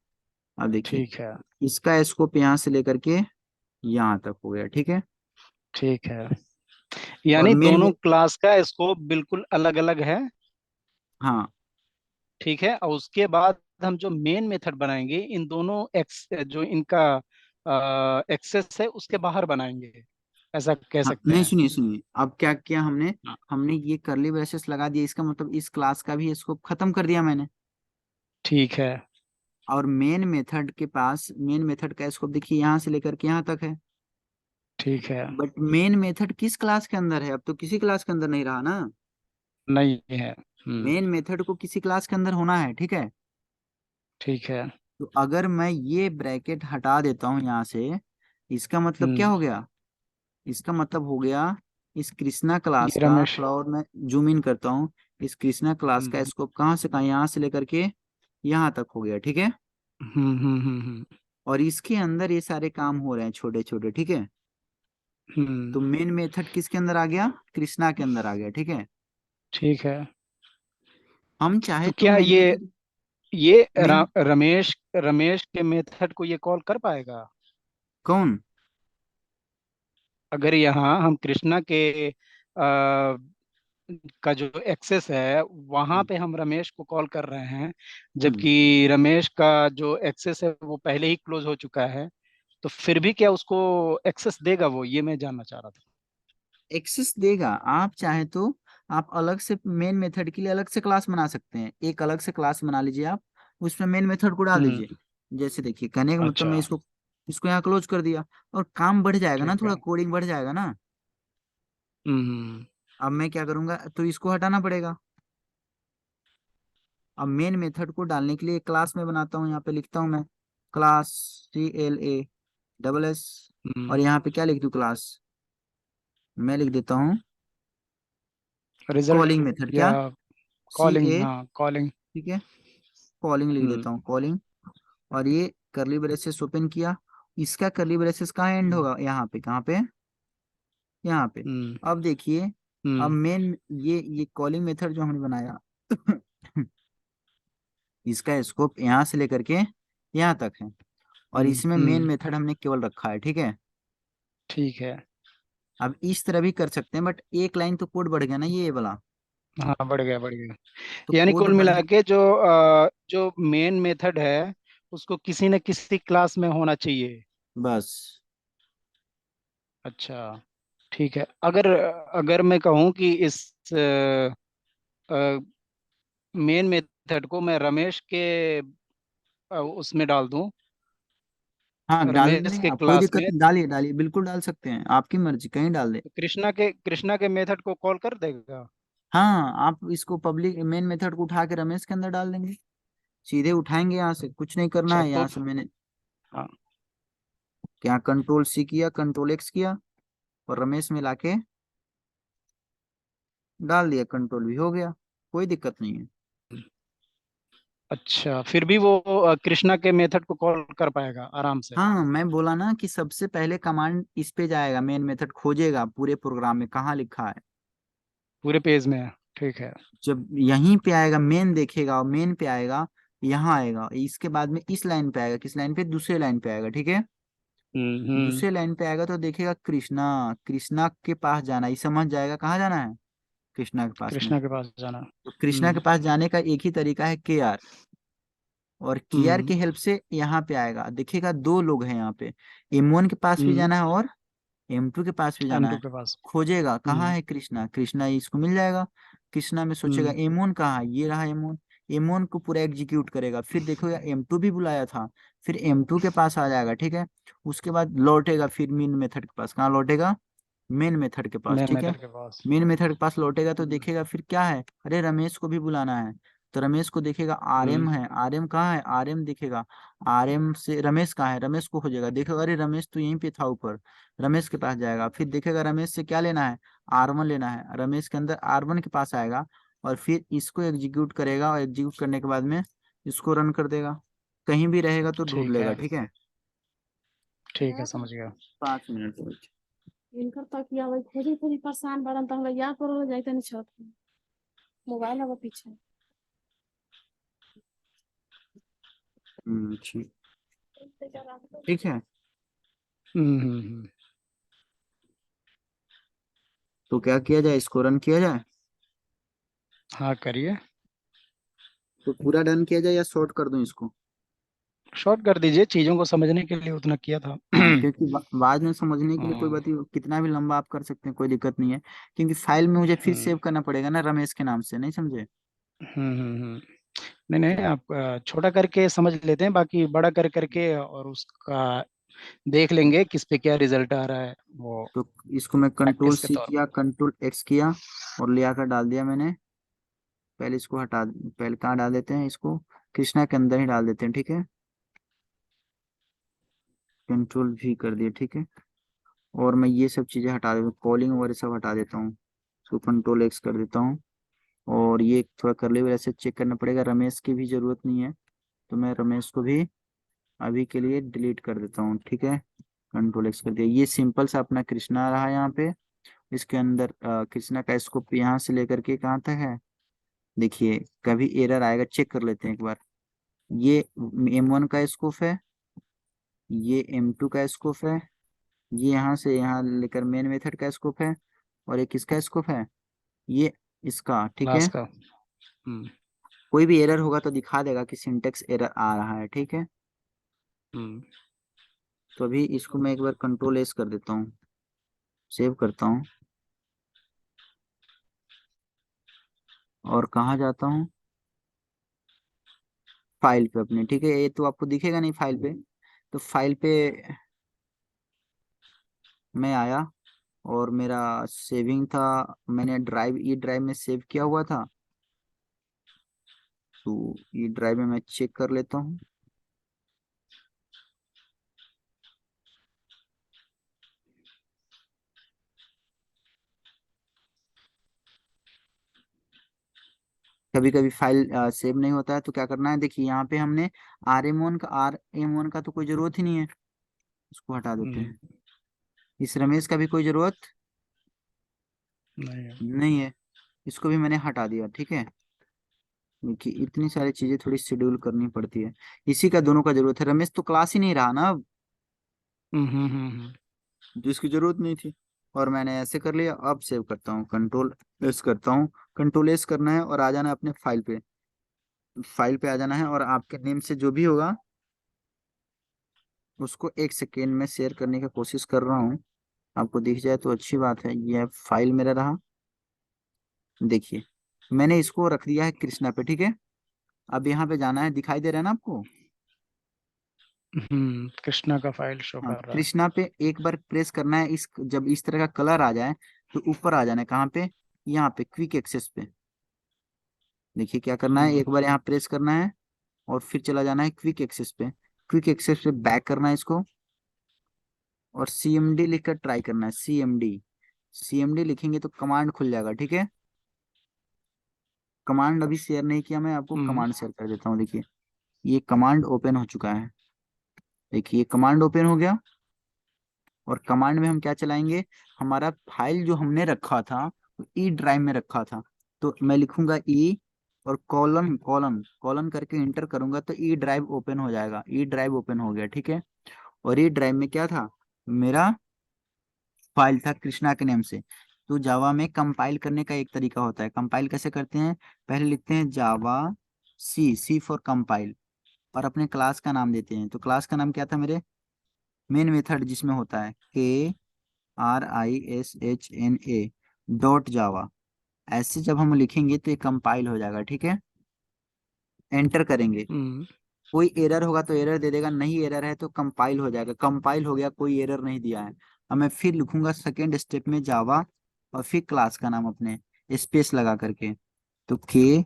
अब देखिए, ठीक है। इसका स्कोप यहाँ से लेकर के यहाँ तक हो गया, ठीक है। ठीक है, और यानी मेन में, दोनों क्लास का स्कोप बिल्कुल अलग अलग है। हाँ, ठीक है, और उसके बाद हम जो मेन मेथड बनाएंगे, इन दोनों एक्स जो इनका एक्सेस है उसके बाहर बनाएंगे, ऐसा कह हाँ, सकते नहीं, हैं। सुनिए सुनिए, अब क्या किया हमने, हाँ, हमने ये करली ब्रेसेस लगा दिया, इसका मतलब इस क्लास का भी स्कोप खत्म कर दिया मैंने। ठीक है। और मेन मेथड के पास, मेन मेथड का स्कोप देखिए यहाँ से लेकर के यहाँ तक है। ठीक है। बट मेन मेथड किस क्लास के अंदर है? अब तो किसी क्लास के अंदर नहीं रहा ना। नहीं है। मेन मेथड को किसी क्लास के अंदर होना है, ठीक है। ठीक है। तो अगर मैं ये ब्रैकेट हटा देता हूँ यहाँ से, इसका मतलब क्या हम्म। हो गया? इसका मतलब हो गया, इस कृष्णा क्लास ये का, रमेश। थोड़ा और मैं जूम इन करता हूँ, इस कृष्णा क्लास का हम्म स्कोप कहाँ से कहाँ, यहाँ से लेकर के यहाँ तक हो गया, ठीक है। हम्म। और इसके अंदर ये सारे काम हो रहे हैं छोटे छोटे, ठीक है। हम्म। तो मेन मेथड किसके अंदर आ गया? कृष्णा के अंदर आ गया, ठीक है। ठीक है। हम चाहे तो तो क्या मेन मेथड, ये मेन, रमेश रमेश के मेथड को ये कॉल कर पाएगा? कौन? अगर यहाँ हम कृष्णा के का जो एक्सेस है वहां हम्म पे हम रमेश को कॉल कर रहे हैं, हम्म। जबकि रमेश का जो एक्सेस है वो पहले ही क्लोज हो चुका है, तो फिर भी क्या उसको एक्सेस देगा वो, ये मैं जानना चाह रहा था। एक्सेस देगा, आप चाहे तो आप अलग से मेन मेथड के लिए अलग से क्लास बना सकते हैं, एक अलग से क्लास बना लीजिए आप, उसमें मेन मेथड को डाल हम्म। दीजिए। जैसे देखिए, कहने का मतलब अच्छा। मैं इसको इसको यहाँ क्लोज कर दिया, और काम बढ़ जाएगा ना, ठीक थोड़ा है। कोडिंग बढ़ जाएगा ना। हम्म अब मैं क्या करूंगा, तो इसको हटाना पड़ेगा। अब मेन मेथड को डालने के लिए क्लास में बनाता हूँ, यहाँ पे लिखता हूँ मैं क्लास, CLASS, और हम्म। यहाँ पे क्या लिख दूँ, क्लास, मैं लिख देता हूँ रिजल्ट कॉलिंग मेथड, या क्या? सी कॉलिंग, ए हाँ कॉलिंग। ठीक है, कॉलिंग लिख हम्म देता हूँ, कॉलिंग। और ये करली ब्रेसेस ओपन किया, इसका करली ब्रेसेस कहाँ एंड हम्म होगा? यहाँ पे, कहाँ पे? यहाँ पे। हम्म अब देखिए, अब हम्म मेन ये कॉलिंग मेथड जो हमने बनाया इसका स्कोप यहाँ से लेकर के यहाँ तक है, और इसमें मेन हम्म। मेथड हमने केवल रखा है, ठीक है। ठीक है। अब इस तरह भी कर सकते हैं, बट एक लाइन तो कोड बढ़ गया ना ये वाला। हाँ, बढ़ गया बढ़ गया। तो यानी कोड कुल मिला बढ़ने, के जो मेन मेथड है उसको किसी न किसी क्लास में होना चाहिए। बस। अच्छा, ठीक है। अगर अगर मैं कहूँ कि इस मेन मेथड को मैं रमेश के उसमें डाल दूं, हाँ डाल रमेश देंगे के आप, कोई क्लास दिक्कत में, नहीं, डालिए डालिए, बिल्कुल डाल सकते हैं, आपकी मर्जी, कहीं डाल दे। तो कृष्णा के मेथड को कॉल कर देगा। हाँ आप इसको पब्लिक मेन मेथड को उठा के रमेश के अंदर डाल देंगे, सीधे उठाएंगे यहाँ से, कुछ नहीं करना अच्छा है तो यहाँ से। मैंने हाँ, क्या कंट्रोल सी किया, कंट्रोल एक्स किया, और रमेश में लाके डाल दिया, कंट्रोल भी हो गया, कोई दिक्कत नहीं है। अच्छा फिर भी वो कृष्णा के मेथड को कॉल कर पाएगा आराम से। हाँ मैं बोला ना कि सबसे पहले कमांड इस पे जाएगा, मेन मेथड खोजेगा पूरे प्रोग्राम में कहाँ लिखा है। पूरे पेज में है, ठीक है। जब यहीं पे आएगा मेन देखेगा, और मेन पे आएगा, यहाँ आएगा, इसके बाद में इस लाइन पे आएगा, किस लाइन पे, दूसरे लाइन पे आएगा, ठीक है। हम्म। दूसरे लाइन पे आएगा तो देखेगा कृष्णा, कृष्णा के पास जाना, ये समझ जाएगा कहाँ जाना है, कृष्णा के पास में। कृष्णा के पास जाना। तो कृष्णा के पास जाने का एक ही तरीका है, के आर, और के आर हम्म। की हेल्प से यहाँ पे आएगा, देखिएगा दो लोग हैं यहाँ पे, M1 के पास भी हम्म। जाना है और M2 के पास भी एम जाना टू है। के पास। खोजेगा कहाँ हम्म। है कृष्णा, कृष्णा इसको मिल जाएगा। कृष्णा में सोचेगा हम्म। M1 कहाँ है, ये रहा M1, M1 को पूरा एग्जीक्यूट करेगा, फिर देखोगा M2 भी बुलाया था, फिर M2 के पास आ जाएगा, ठीक है। उसके बाद लौटेगा फिर मेन मेथड के पास, कहाँ लौटेगा, मेन मेथड के पास, मेन ठीक है। मेथड के पास। मेन मेथड के पास लौटेगा तो हम्म। देखेगा फिर क्या है, अरे रमेश को भी बुलाना है, तो रमेश को देखेगा आरएम हम्म। है, आरएम कहाँ है, आरएम दिखेगा, आरएम से रमेश कहाँ है, रमेश को खोजेगा, देखेगा अरे रमेश तो यहीं पे था ऊपर, रमेश के पास जाएगा, फिर देखेगा रमेश से क्या लेना है, R1 लेना है, रमेश के अंदर R1 के पास आएगा, और फिर इसको एग्जीक्यूट करेगा, और एग्जीक्यूट करने के बाद में इसको रन कर देगा, कहीं भी रहेगा तो ढूंढ ठीक लेगा, है, ठीक है। ठीक है, समझ गया। 5 मिनट। इनकर तकिया वही खोजी खोजी परेशान बड़न त हम या पर जाते नहीं छत पे। मोबाइल अब पीछे। ठीक, ठीक है। हम्म। तो क्या किया जाए, इसको रन किया जाए, हाँ, करिए। तो पूरा डन किया जाए या शॉर्ट कर दूं इसको। शॉर्ट कर दीजिए, चीजों को समझने के लिए उतना किया था। हाँ क्योंकि बाद में समझने के लिए कोई हाँ। बात ही, कितना भी लंबा आप कर सकते हैं, कोई दिक्कत नहीं है, क्योंकि फाइल में मुझे फिर हम्म। सेव करना पड़ेगा ना रमेश के नाम से, नहीं समझे। नहीं नहीं, तो, आप छोटा करके समझ लेते हैं, बाकी बड़ा कर करके और उसका देख लेंगे किस पे क्या रिजल्ट आ रहा है वो, तो इसको मैं कंट्रोल प्रैक्टिस के सी तौर किया, कंट्रोल एक्स किया, और ले आकर डाल दिया मैंने। पहले इसको हटा, पहले कहाँ डाल देते हैं इसको, कृष्णा के अंदर ही डाल देते हैं, ठीक है। कंट्रोल भी कर दिया, ठीक है। और मैं ये सब चीजें हटा देता हूँ, कॉलिंग वगैरह सब हटा देता हूँ, इसको कंट्रोल एक्स कर देता हूँ। और ये थोड़ा करली वजह से चेक करना पड़ेगा, रमेश की भी जरूरत नहीं है, तो मैं रमेश को भी अभी के लिए डिलीट कर देता हूँ, ठीक है। कंट्रोल एक्स कर दिया, ये सिंपल सा अपना कृष्णा रहा यहाँ पे। इसके अंदर कृष्णा का स्कोप यहाँ से लेकर के कहाँ तक है, देखिए कभी एरर आएगा, चेक कर लेते हैं एक बार। ये M1 का स्कोप है, ये M2 का स्कोप है, ये यहाँ से यहाँ लेकर मेन मेथड का स्कोप है, और एक किसका स्कोप है, ये इसका, ठीक है। क्लास का। हम्म। कोई भी एरर होगा तो दिखा देगा कि सिंटेक्स एरर आ रहा है, ठीक है। हम्म। तो अभी इसको मैं एक बार कंट्रोल एस कर देता हूँ, सेव करता हूँ, और कहाँ जाता हूँ, फाइल पे अपने, ठीक है, ये तो आपको दिखेगा नहीं फाइल पे, तो फाइल पे मैं आया, और मेरा सेविंग था, मैंने ड्राइव, ई ड्राइव में सेव किया हुआ था, तो ई ड्राइव में मैं चेक कर लेता हूँ। कभी कभी फाइल सेव नहीं होता है, तो क्या करना है, देखिए यहाँ पे हमने आर एम वन का तो कोई जरूरत ही नहीं है, इसको हटा देते हम्म। हैं। इस रमेश का भी कोई जरूरत नहीं है। नहीं है, इसको भी मैंने हटा दिया, ठीक है। क्योंकि इतनी सारी चीजें थोड़ी शेड्यूल करनी पड़ती है, इसी का दोनों का जरूरत है, रमेश तो क्लास ही नहीं रहा ना अब, हम्म। जिसकी जरूरत नहीं थी, और मैंने ऐसे कर लिया। अब सेव करता हूँ, कंट्रोल एस करता हूँ। कंट्रोल एस करना है और आ जाना है अपने फाइल पे। फाइल पे आ जाना है और आपके नेम से जो भी होगा उसको 1 सेकेंड में शेयर करने की कोशिश कर रहा हूँ। आपको दिख जाए तो अच्छी बात है। यह फाइल मेरा रहा, देखिए मैंने इसको रख दिया है कृष्णा पे, ठीक है। अब यहाँ पे जाना है, दिखाई दे रहा है ना आपको? कृष्णा का फाइल शो हाँ, कर रहा है। कृष्णा पे एक बार प्रेस करना है। इस जब इस तरह का कलर आ जाए तो ऊपर आ जाना है। कहाँ पे? यहाँ पे क्विक एक्सेस पे। देखिए क्या करना है, हम्म एक बार यहाँ प्रेस करना है और फिर चला जाना है क्विक एक्सेस पे। क्विक एक्सेस पे बैक करना है इसको और CMD लिखकर ट्राई करना है। CMD, CMD लिखेंगे तो कमांड खुल जाएगा, ठीक है। कमांड अभी शेयर नहीं किया, मैं आपको हम्म कमांड शेयर कर देता हूँ। देखिए ये कमांड ओपन हो चुका है। देखिए कमांड ओपन हो गया और कमांड में हम क्या चलाएंगे, हमारा फाइल जो हमने रखा था ई ड्राइव में रखा था। तो मैं लिखूंगा ई और कॉलन कॉलन कॉलन करके इंटर करूंगा तो ई ड्राइव ओपन हो जाएगा। ई ड्राइव ओपन हो गया, ठीक है। और ई ड्राइव में क्या था, मेरा फाइल था कृष्णा के नेम से। तो जावा में कंपाइल करने का एक तरीका होता है। कंपाइल कैसे करते हैं, पहले लिखते हैं जावा सी, सी फॉर कंपाइल, और अपने क्लास का नाम देते हैं। तो क्लास का नाम क्या था मेरे, मेन मेथड जिसमें होता है KRISHNA डॉट जावा। ऐसे जब हम लिखेंगे तो ये कंपाइल हो जाएगा, ठीक है। एंटर करेंगे, हम्म कोई एरर होगा तो एरर दे देगा, नहीं एरर है तो कंपाइल हो जाएगा। कंपाइल हो गया, कोई एरर नहीं दिया है। अब मैं फिर लिखूंगा सेकेंड स्टेप में जावा और फिर क्लास का नाम अपने स्पेस लगा करके। तो KRISHNA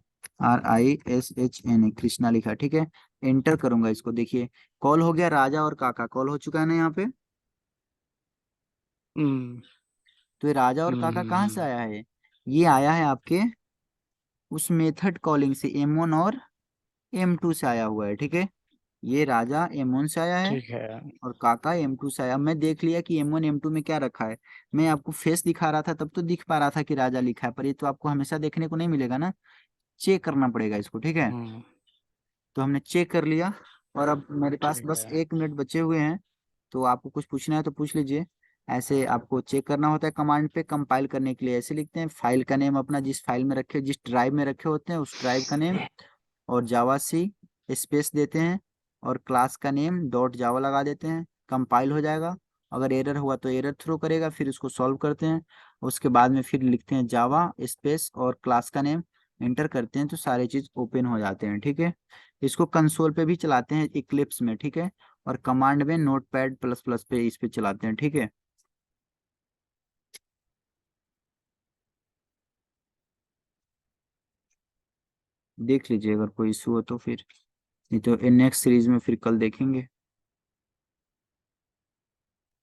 कृष्णा लिखा, ठीक है। एंटर करूंगा इसको, देखिए कॉल हो गया। राजा और काका कॉल हो चुका है ना यहाँ पे। हम्म तो ये राजा और काका कहाँ से हम्म आया है, ये आया है आपके उस मेथड कॉलिंग से, M1 और M2 से आया हुआ है, ठीक है। ये राजा M1 से आया है ठीक है। और काका M2 से आया। मैं देख लिया कि M1 M2 में क्या रखा है। मैं आपको फेस दिखा रहा था तब तो दिख पा रहा था कि राजा लिखा है, पर ये तो आपको हमेशा देखने को नहीं मिलेगा ना, चेक करना पड़ेगा इसको, ठीक है। हम्म तो हमने चेक कर लिया और अब मेरे पास ठीक बस है। 1 मिनट बचे हुए हैं। तो आपको कुछ पूछना है तो पूछ लीजिए। ऐसे आपको चेक करना होता है कमांड पे कंपाइल करने के लिए। ऐसे लिखते हैं फाइल का नेम अपना, जिस फाइल में रखे, जिस ड्राइव में रखे होते हैं उस ड्राइव का नेम, और जावा सी स्पेस देते हैं और क्लास का नेम डॉट जावा लगा देते हैं। कंपाइल हो जाएगा। अगर एरर हुआ तो एरर थ्रो करेगा, फिर उसको सॉल्व करते हैं। उसके बाद में फिर लिखते हैं जावा स्पेस और क्लास का नेम, एंटर करते हैं तो सारी चीज ओपन हो जाते हैं, ठीक है। इसको कंसोल पे भी चलाते हैं इक्लिप्स में, ठीक है। और कमांड में नोटपैड प्लस प्लस पे इस पे चलाते हैं, ठीक है। देख लीजिए अगर कोई इशू हो तो फिर, नहीं तो नेक्स्ट सीरीज में फिर कल देखेंगे।